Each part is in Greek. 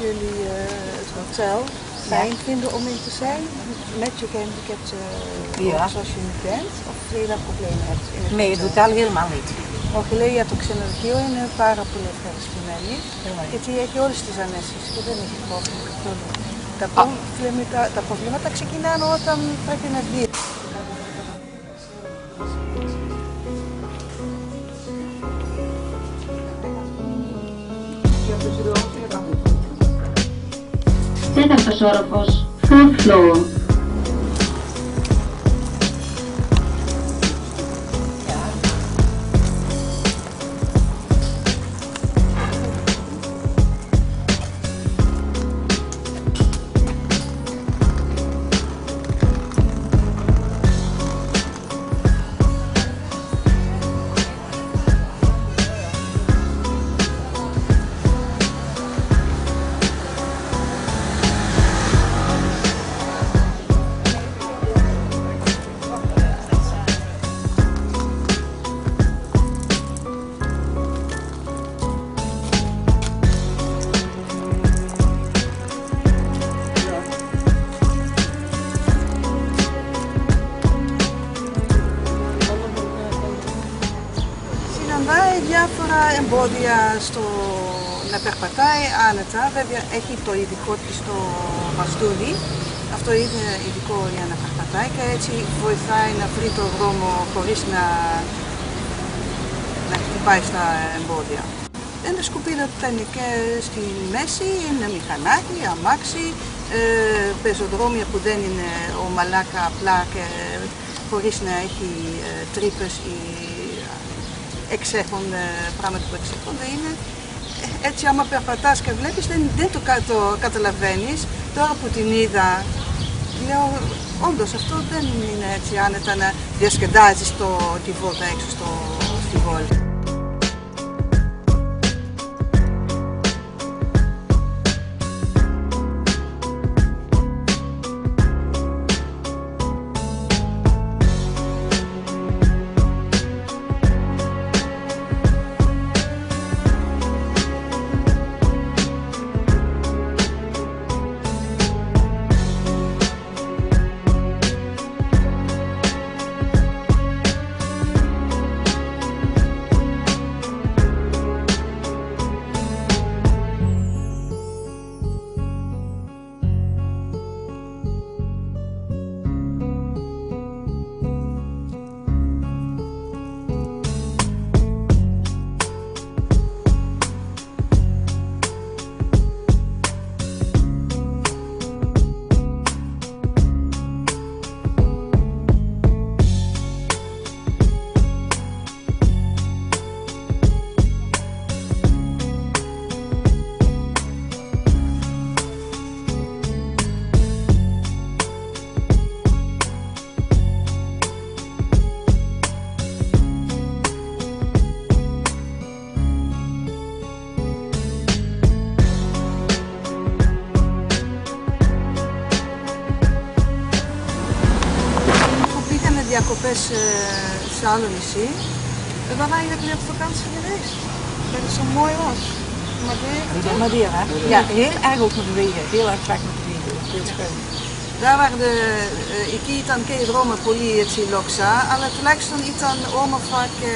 jullie het hotel fijn vinden om in te zijn? Met je gehandicapte zoals je nu bent? Of je daar problemen hebt in het Nee, het hotel helemaal niet. Mogilei ja tuksena rekio είναι πάρα πολύ ευχαριστημένοι. Γιατί έχει όλες τις ανέσεις και δεν έχει πρόβλημα καθόλου. Τα προβλήματα ξεκινάνε όταν πρέπει να βγει. Τέταρτος όροφος, fourth floor. Συναντάει διάφορα εμπόδια στο να περπατάει άνετα. Βέβαια έχει το ειδικό της στο μπαστούνι. Αυτό είναι ειδικό για να περπατάει και έτσι βοηθάει να βρει το δρόμο χωρίς να χτυπάει στα εμπόδια. Ένα σκουπίδι που ήταν και στη μέση είναι μηχανάκι, αμάξι, πεζοδρόμια που δεν είναι ομαλά και απλά και χωρίς να έχει τρύπες ή πράγματα που εξέχονται είναι. Έτσι άμα περπατάς και βλέπεις δεν το καταλαβαίνεις. Τώρα που την είδα λέω όντως αυτό δεν είναι έτσι άνετα να διασκεδάζεις τη βόλτα έξω στη πόλη. Dιακοπές σε άλλο νησί. Dan waren jullie op vakantie geweest? Dat is zo mooi was. Madeira. Ja, heel erg ook met bewegen. Heel erg vaak met bewegen. Heel schoon. Εκεί ήταν και οι δρόμοι πολύ έτσι λόξα, αλλά τουλάχιστον ήταν όμορφα και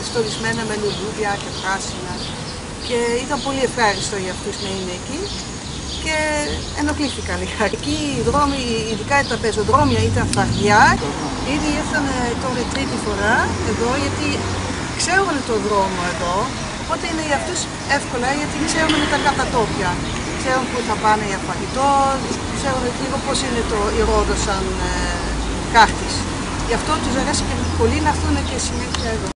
στολισμένα με λουλούδια και πράσινα. Και ήταν πολύ ευχάριστο για αυτούς να είναι εκεί. Και ενοχλήθηκα λίγα. Εκεί οι δρόμοι, ειδικά τα πεζοδρόμια, ήταν φαρδιά. Ήδη ήρθαν τώρα τρίτη φορά εδώ, γιατί ξέρουν το δρόμο εδώ. Οπότε είναι για αυτούς εύκολα, γιατί ξέρουν τα κατατόπια. Ξέρουν πού θα πάνε για φαγητό, ξέρουν λίγο πώς είναι η Ρόδος σαν χάρτης. Γι' αυτό τους αρέσει και πολύ να έρθουν και συνέχεια εδώ.